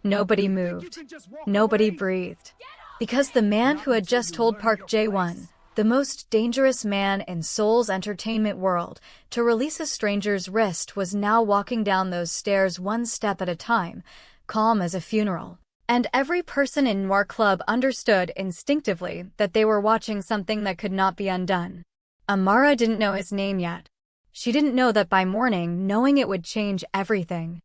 Nobody moved. Nobody breathed. Because the man who had just told Park Jae-won, the most dangerous man in Seoul's entertainment world, to release a stranger's wrist was now walking down those stairs one step at a time, calm as a funeral. And every person in Noir Club understood instinctively that they were watching something that could not be undone. Amara didn't know his name yet. She didn't know that by morning, knowing it would change everything.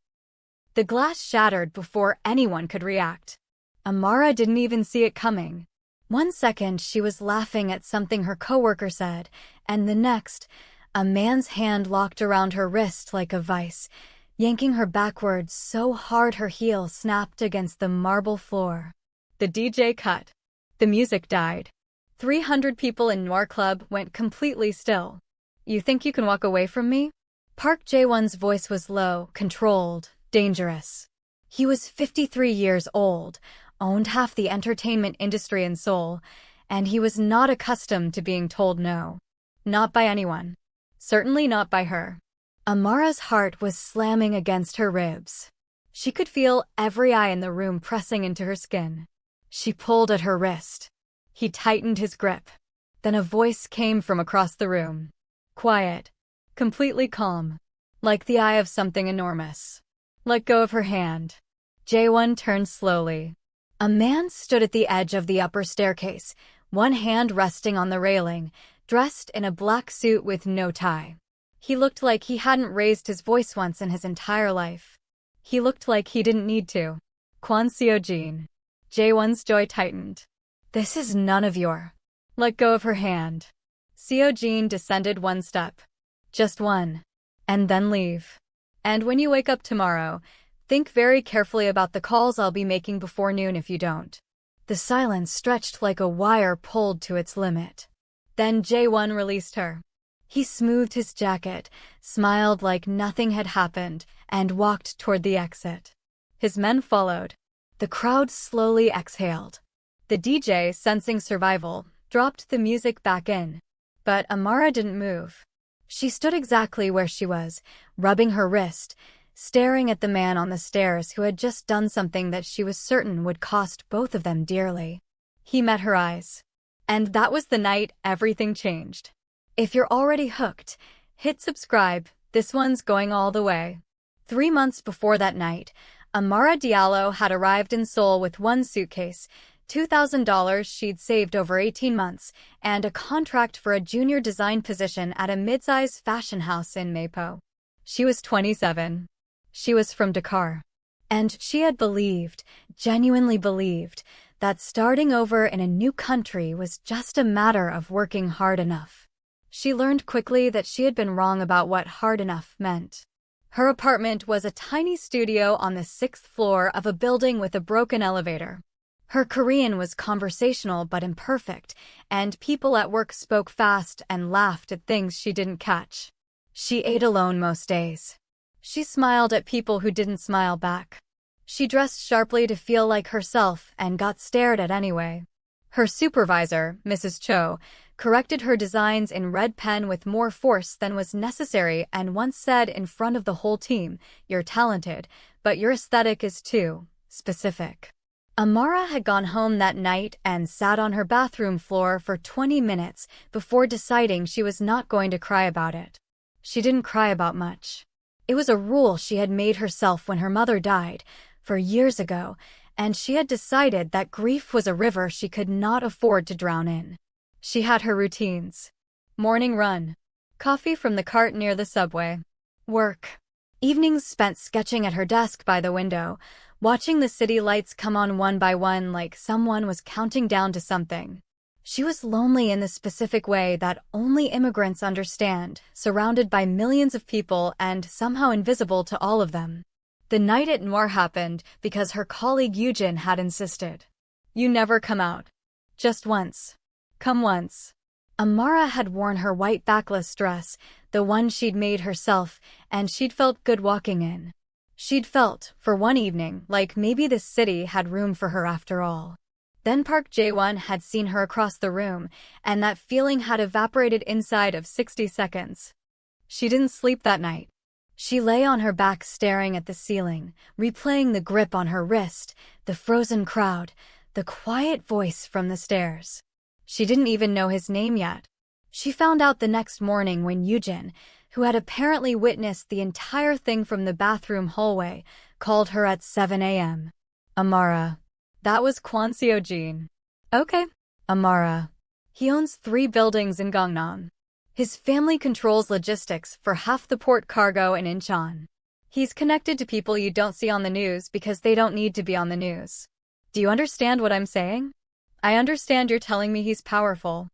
The glass shattered before anyone could react. Amara didn't even see it coming. 1 second, she was laughing at something her coworker said, and the next, a man's hand locked around her wrist like a vice, yanking her backwards so hard her heel snapped against the marble floor. The DJ cut. The music died. 300 people in Noir Club went completely still. "You think you can walk away from me?" Park Jae-won's voice was low, controlled, dangerous. He was 53 years old, owned half the entertainment industry in Seoul, and he was not accustomed to being told no. Not by anyone. Certainly not by her. Amara's heart was slamming against her ribs. She could feel every eye in the room pressing into her skin. She pulled at her wrist. He tightened his grip. Then a voice came from across the room. Quiet. Completely calm. Like the eye of something enormous. Let go of her hand. Jae-won turned slowly. A man stood at the edge of the upper staircase, one hand resting on the railing, dressed in a black suit with no tie. He looked like he hadn't raised his voice once in his entire life. He looked like he didn't need to. Kwon Seo-jin. Jae-won's jaw tightened. "This is none of your..." Let go of her hand. Seo-jin descended 1 step. Just one. And then leave. "And when you wake up tomorrow, think very carefully about the calls I'll be making before noon if you don't." The silence stretched like a wire pulled to its limit. Then Jae-won released her. He smoothed his jacket, smiled like nothing had happened, and walked toward the exit. His men followed. The crowd slowly exhaled. The DJ, sensing survival, dropped the music back in. But Amara didn't move. She stood exactly where she was, rubbing her wrist, staring at the man on the stairs who had just done something that she was certain would cost both of them dearly. He met her eyes. And that was the night everything changed. If you're already hooked, hit subscribe, this one's going all the way. 3 months before that night, Amara Diallo had arrived in Seoul with one suitcase, $2,000 she'd saved over 18 months, and a contract for a junior design position at a mid-size fashion house in Mapo. She was 27. She was from Dakar. And she had believed, genuinely believed, that starting over in a new country was just a matter of working hard enough. She learned quickly that she had been wrong about what hard enough meant. Her apartment was a tiny studio on the 6th floor of a building with a broken elevator. Her Korean was conversational but imperfect, and people at work spoke fast and laughed at things she didn't catch. She ate alone most days. She smiled at people who didn't smile back. She dressed sharply to feel like herself and got stared at anyway. Her supervisor, Mrs. Cho, corrected her designs in red pen with more force than was necessary and once said in front of the whole team, "You're talented, but your aesthetic is too specific." Amara had gone home that night and sat on her bathroom floor for 20 minutes before deciding she was not going to cry about it. She didn't cry about much. It was a rule she had made herself when her mother died, for years ago, and she had decided that grief was a river she could not afford to drown in. She had her routines. Morning run. Coffee from the cart near the subway. Work. Evenings spent sketching at her desk by the window, watching the city lights come on one by one like someone was counting down to something. She was lonely in the specific way that only immigrants understand, surrounded by millions of people and somehow invisible to all of them. The night at Noir happened because her colleague Yujin had insisted. "You never come out. Just once. Come once." Amara had worn her white backless dress, the one she'd made herself, and she'd felt good walking in. She'd felt, for one evening, like maybe this city had room for her after all. Then Park Jae-won had seen her across the room, and that feeling had evaporated inside of 60 seconds. She didn't sleep that night. She lay on her back staring at the ceiling, replaying the grip on her wrist, the frozen crowd, the quiet voice from the stairs. She didn't even know his name yet. She found out the next morning when Yujin, who had apparently witnessed the entire thing from the bathroom hallway, called her at 7 a.m. Amara. That was Kwon Seo-jin. Okay. Amara. He owns 3 buildings in Gangnam. His family controls logistics for half the port cargo in Incheon. He's connected to people you don't see on the news because they don't need to be on the news. Do you understand what I'm saying? I understand you're telling me he's powerful.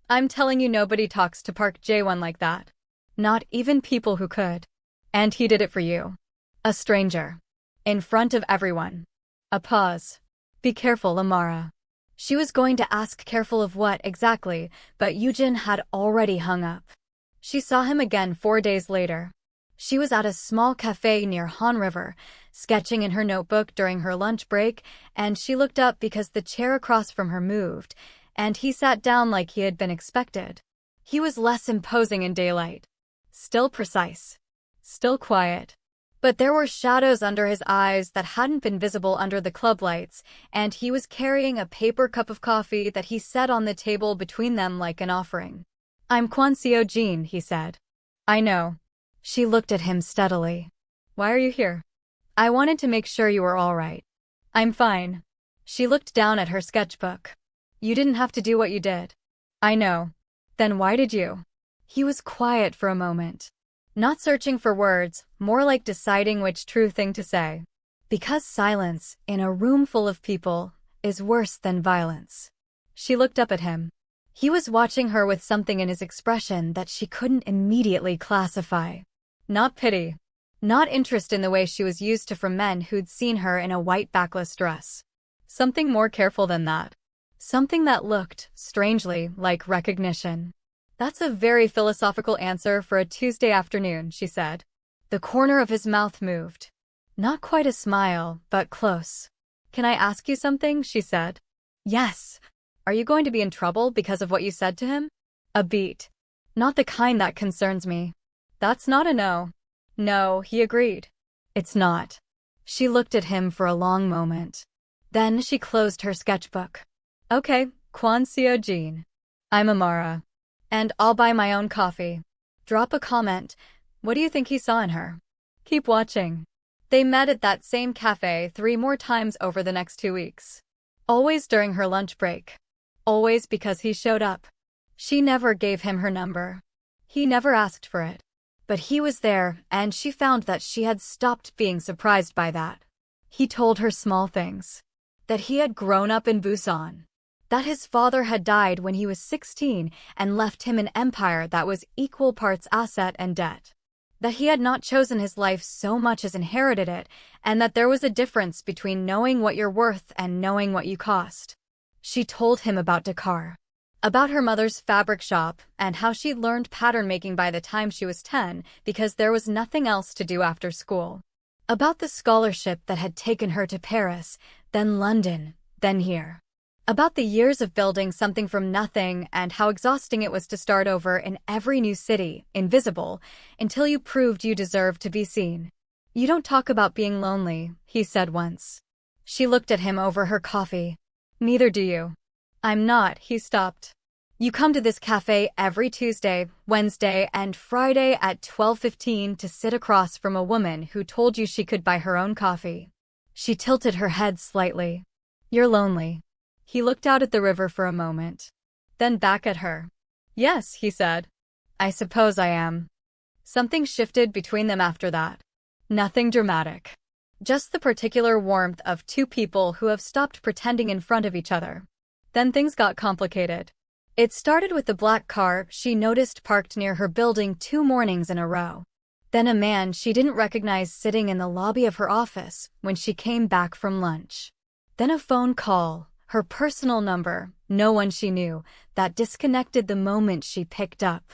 I'm telling you nobody talks to Park Jae-won like that. Not even people who could. And he did it for you. A stranger. In front of everyone. A pause. Be careful, Amara. She was going to ask careful of what exactly, but Yujin had already hung up. She saw him again 4 days later. She was at a small cafe near Han River, sketching in her notebook during her lunch break, and she looked up because the chair across from her moved, and he sat down like he had been expected. He was less imposing in daylight. Still precise. Still quiet. But there were shadows under his eyes that hadn't been visible under the club lights, and he was carrying a paper cup of coffee that he set on the table between them like an offering. I'm Kwon Seo-jin, he said. I know. She looked at him steadily. Why are you here? I wanted to make sure you were all right. I'm fine. She looked down at her sketchbook. You didn't have to do what you did. I know. Then why did you? He was quiet for a moment. Not searching for words, more like deciding which true thing to say. Because silence, in a room full of people, is worse than violence. She looked up at him. He was watching her with something in his expression that she couldn't immediately classify. Not pity. Not interest in the way she was used to from men who'd seen her in a white backless dress. Something more careful than that. Something that looked, strangely, like recognition. That's a very philosophical answer for a Tuesday afternoon, she said. The corner of his mouth moved. Not quite a smile, but close. Can I ask you something? She said. Yes. Are you going to be in trouble because of what you said to him? A beat. Not the kind that concerns me. That's not a no. No, he agreed. It's not. She looked at him for a long moment. Then she closed her sketchbook. Okay, Kwon Seo-jin. I'm Amara. And I'll buy my own coffee. Drop a comment. What do you think he saw in her? Keep watching. They met at that same cafe 3 more times over the next 2 weeks. Always during her lunch break. Always because he showed up. She never gave him her number. He never asked for it. But he was there, and she found that she had stopped being surprised by that. He told her small things. That he had grown up in Busan. That his father had died when he was 16 and left him an empire that was equal parts asset and debt. That he had not chosen his life so much as inherited it, and that there was a difference between knowing what you're worth and knowing what you cost. She told him about Dakar. About her mother's fabric shop and how she'd learned pattern making by the time she was 10 because there was nothing else to do after school. About the scholarship that had taken her to Paris, then London, then here. About the years of building something from nothing and how exhausting it was to start over in every new city, invisible, until you proved you deserved to be seen. You don't talk about being lonely, he said once. She looked at him over her coffee. Neither do you. I'm not, he stopped. You come to this cafe every Tuesday, Wednesday, and Friday at 12:15 to sit across from a woman who told you she could buy her own coffee. She tilted her head slightly. You're lonely. He looked out at the river for a moment. Then back at her. Yes, he said. I suppose I am. Something shifted between them after that. Nothing dramatic. Just the particular warmth of 2 people who have stopped pretending in front of each other. Then things got complicated. It started with the black car she noticed parked near her building 2 mornings in a row. Then a man she didn't recognize sitting in the lobby of her office when she came back from lunch. Then a phone call. Her personal number, no one she knew, that disconnected the moment she picked up.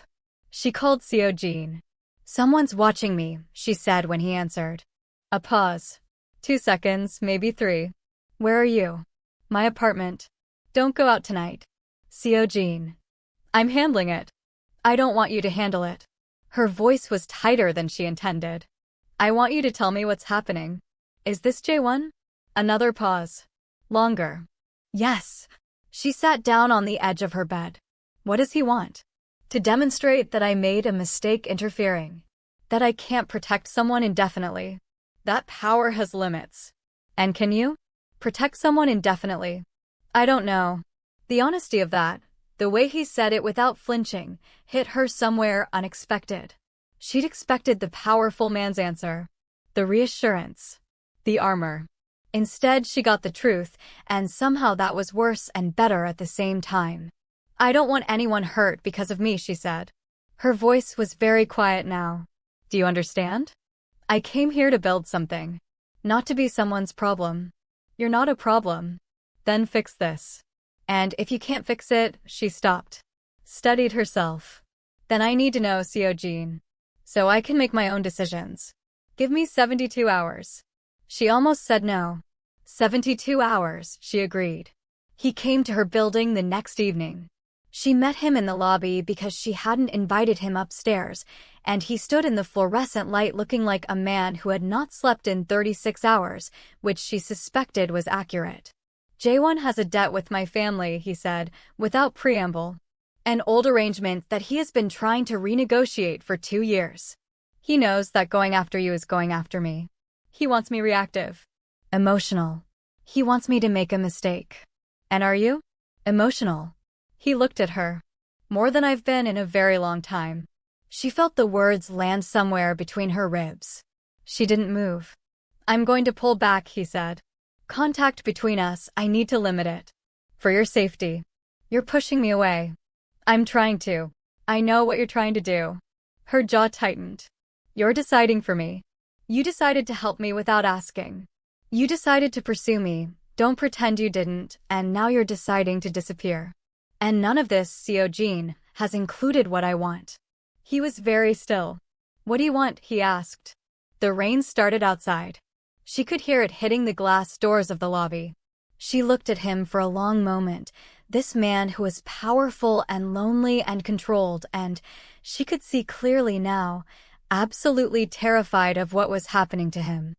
She called Seo-jin. Someone's watching me, she said when he answered. A pause. 2 seconds, maybe 3. Where are you? My apartment. Don't go out tonight. Seo-jin. I'm handling it. I don't want you to handle it. Her voice was tighter than she intended. I want you to tell me what's happening. Is this J1? Another pause. Longer. Yes. She sat down on the edge of her bed. What does he want? To demonstrate that I made a mistake interfering. That I can't protect someone indefinitely. That power has limits. And can you? Protect someone indefinitely? I don't know. The honesty of that, the way he said it without flinching, hit her somewhere unexpected. She'd expected the powerful man's answer. The reassurance. The armor. Instead, she got the truth, and somehow that was worse and better at the same time. I don't want anyone hurt because of me, she said. Her voice was very quiet now. Do you understand? I came here to build something. Not to be someone's problem. You're not a problem. Then fix this. And if you can't fix it, she stopped. Steadied herself. Then I need to know, Seojin. So I can make my own decisions. Give me 72 hours. She almost said no. 72 hours, she agreed. He came to her building the next evening. She met him in the lobby because she hadn't invited him upstairs, and he stood in the fluorescent light looking like a man who had not slept in 36 hours, which she suspected was accurate. J1 has a debt with my family, he said, without preamble. An old arrangement that he has been trying to renegotiate for 2 years. He knows that going after you is going after me. He wants me reactive. Emotional. He wants me to make a mistake. And are you? Emotional. He looked at her. More than I've been in a very long time. She felt the words land somewhere between her ribs. She didn't move. I'm going to pull back, he said. Contact between us, I need to limit it. For your safety. You're pushing me away. I'm trying to. I know what you're trying to do. Her jaw tightened. You're deciding for me. You decided to help me without asking. You decided to pursue me, don't pretend you didn't, and now you're deciding to disappear. And none of this, Seojin, has included what I want. He was very still. What do you want? He asked. The rain started outside. She could hear it hitting the glass doors of the lobby. She looked at him for a long moment, this man who was powerful and lonely and controlled, and she could see clearly now, absolutely terrified of what was happening to him.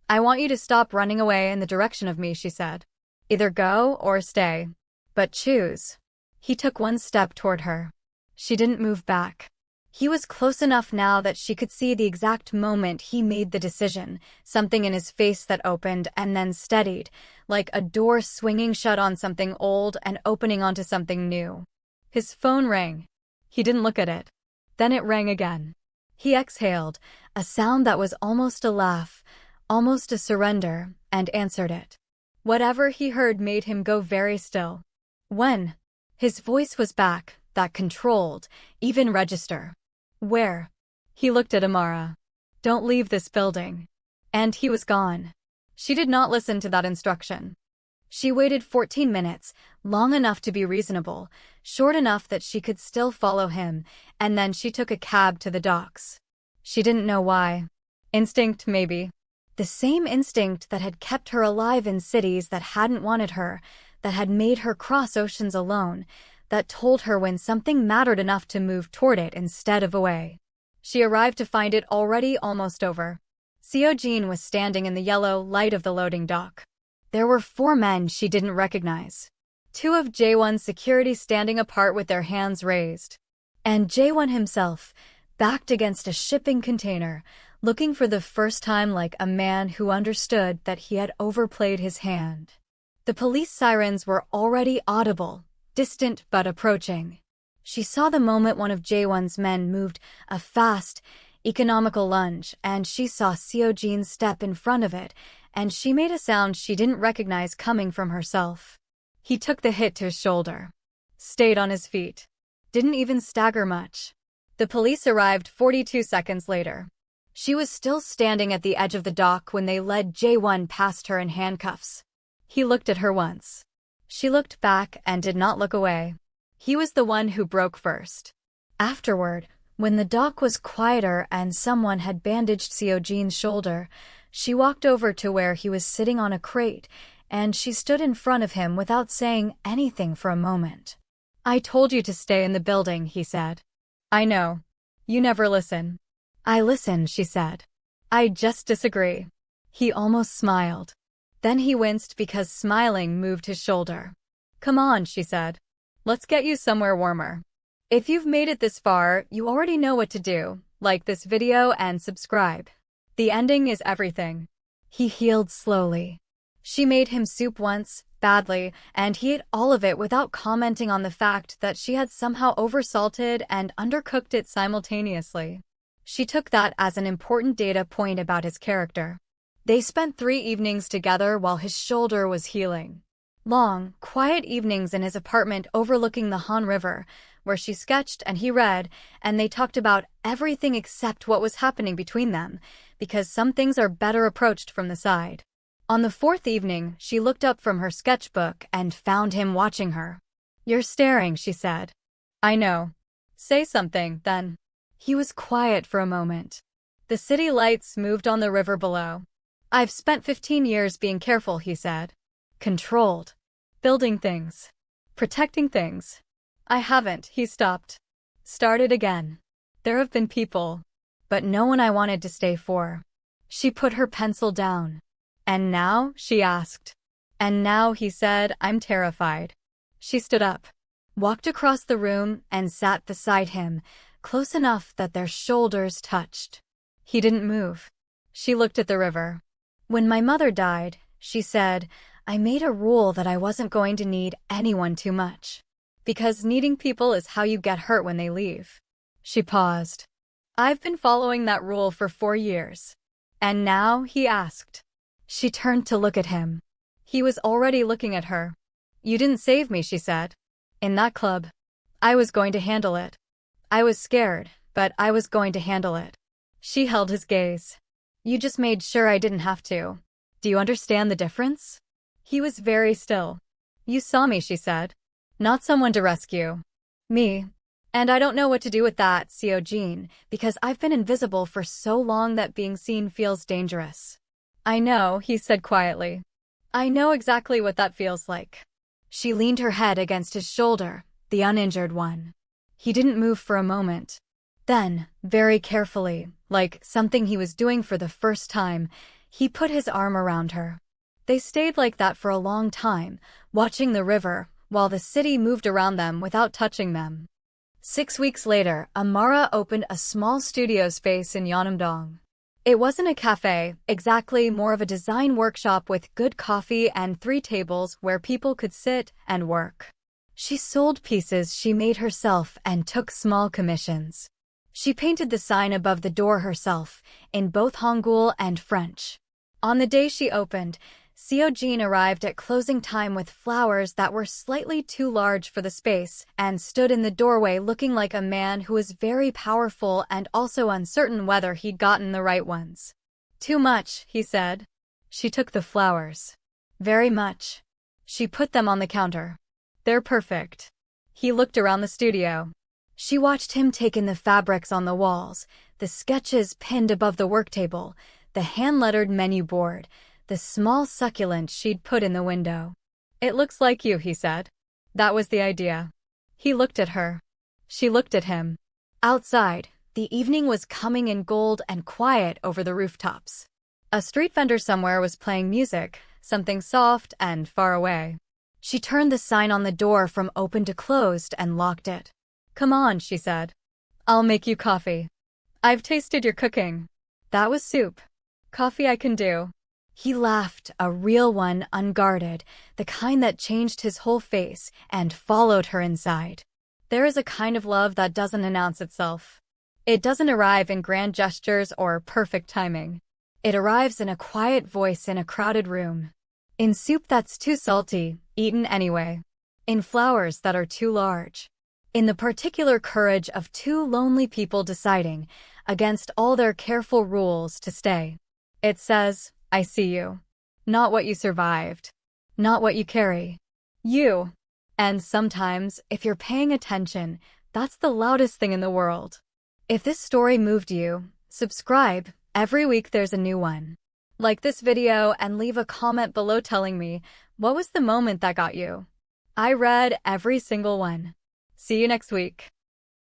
I want you to stop running away in the direction of me, she said. Either go or stay. But choose. He took one step toward her. She didn't move back. He was close enough now that she could see the exact moment he made the decision, something in his face that opened and then steadied, like a door swinging shut on something old and opening onto something new. His phone rang. He didn't look at it. Then it rang again. He exhaled, a sound that was almost a laugh, almost a surrender, and answered it. Whatever he heard made him go very still. When? His voice was back, that controlled, even register. Where? He looked at Amara. Don't leave this building. And he was gone. She did not listen to that instruction. She waited 14 minutes, long enough to be reasonable, short enough that she could still follow him, and then she took a cab to the docks. She didn't know why. Instinct, maybe. The same instinct that had kept her alive in cities that hadn't wanted her, that had made her cross oceans alone, that told her when something mattered enough to move toward it instead of away. She arrived to find it already almost over. Seojin was standing in the yellow light of the loading dock. There were 4 men she didn't recognize. 2 of J1's security standing apart with their hands raised. And J1 himself, backed against a shipping container, looking for the first time like a man who understood that he had overplayed his hand. The police sirens were already audible, distant but approaching. She saw the moment one of J1's men moved a fast, economical lunge, and she saw Seojin step in front of it, and she made a sound she didn't recognize coming from herself. He took the hit to his shoulder. Stayed on his feet. Didn't even stagger much. The police arrived 42 seconds later. She was still standing at the edge of the dock when they led J1 past her in handcuffs. He looked at her once. She looked back and did not look away. He was the one who broke first. Afterward, when the dock was quieter and someone had bandaged Seojin's shoulder, she walked over to where he was sitting on a crate, and she stood in front of him without saying anything for a moment. I told you to stay in the building, he said. I know. You never listen. I listen, she said. I just disagree. He almost smiled. Then he winced because smiling moved his shoulder. Come on, she said. Let's get you somewhere warmer. If you've made it this far, you already know what to do. Like this video and subscribe. The ending is everything. He healed slowly. She made him soup once, badly, and he ate all of it without commenting on the fact that she had somehow oversalted and undercooked it simultaneously. She took that as an important data point about his character. They spent 3 evenings together while his shoulder was healing. Long, quiet evenings in his apartment overlooking the Han River, where she sketched and he read, and they talked about everything except what was happening between them, because some things are better approached from the side. On the 4th evening, she looked up from her sketchbook and found him watching her. You're staring, she said. I know. Say something, then. He was quiet for a moment. The city lights moved on the river below. I've spent 15 years being careful, he said. Controlled. Building things. Protecting things. I haven't, he stopped. Started again. There have been people, but no one I wanted to stay for. She put her pencil down. And now? She asked. And now, he said, I'm terrified. She stood up, walked across the room, and sat beside him, close enough that their shoulders touched. He didn't move. She looked at the river. When my mother died, she said, I made a rule that I wasn't going to need anyone too much. Because needing people is how you get hurt when they leave. She paused. I've been following that rule for 4 years. And now? He asked. She turned to look at him. He was already looking at her. You didn't save me, she said. In that club. I was going to handle it. I was scared, but I was going to handle it. She held his gaze. You just made sure I didn't have to. Do you understand the difference? He was very still. You saw me, she said. Not someone to rescue. Me. And I don't know what to do with that, Seoul, because I've been invisible for so long that being seen feels dangerous. I know, he said quietly. I know exactly what that feels like. She leaned her head against his shoulder, the uninjured one. He didn't move for a moment. Then, very carefully, like something he was doing for the first time, he put his arm around her. They stayed like that for a long time, watching the river, while the city moved around them without touching them. 6 weeks later, Amara opened a small studio space in Yeonam-dong. It wasn't a cafe, exactly, more of a design workshop with good coffee and 3 tables where people could sit and work. She sold pieces she made herself and took small commissions. She painted the sign above the door herself, in both Hangul and French. On the day she opened, Seoul arrived at closing time with flowers that were slightly too large for the space and stood in the doorway looking like a man who was very powerful and also uncertain whether he'd gotten the right ones. Too much, he said. She took the flowers. Very much. She put them on the counter. They're perfect. He looked around the studio. She watched him take in the fabrics on the walls, the sketches pinned above the work table, the hand-lettered menu board, the small succulent she'd put in the window. It looks like you, he said. That was the idea. He looked at her. She looked at him. Outside, the evening was coming in gold and quiet over the rooftops. A street vendor somewhere was playing music, something soft and far away. She turned the sign on the door from open to closed and locked it. Come on, she said. I'll make you coffee. I've tasted your cooking. That was soup. Coffee I can do. He laughed, a real one, unguarded, the kind that changed his whole face and followed her inside. There is a kind of love that doesn't announce itself. It doesn't arrive in grand gestures or perfect timing. It arrives in a quiet voice in a crowded room. In soup that's too salty, eaten anyway. In flowers that are too large. In the particular courage of 2 lonely people deciding, against all their careful rules, to stay. It says, I see you. Not what you survived. Not what you carry. You. And sometimes, if you're paying attention, that's the loudest thing in the world. If this story moved you, subscribe. Every week there's a new one. Like this video and leave a comment below telling me, what was the moment that got you? I read every single one. See you next week.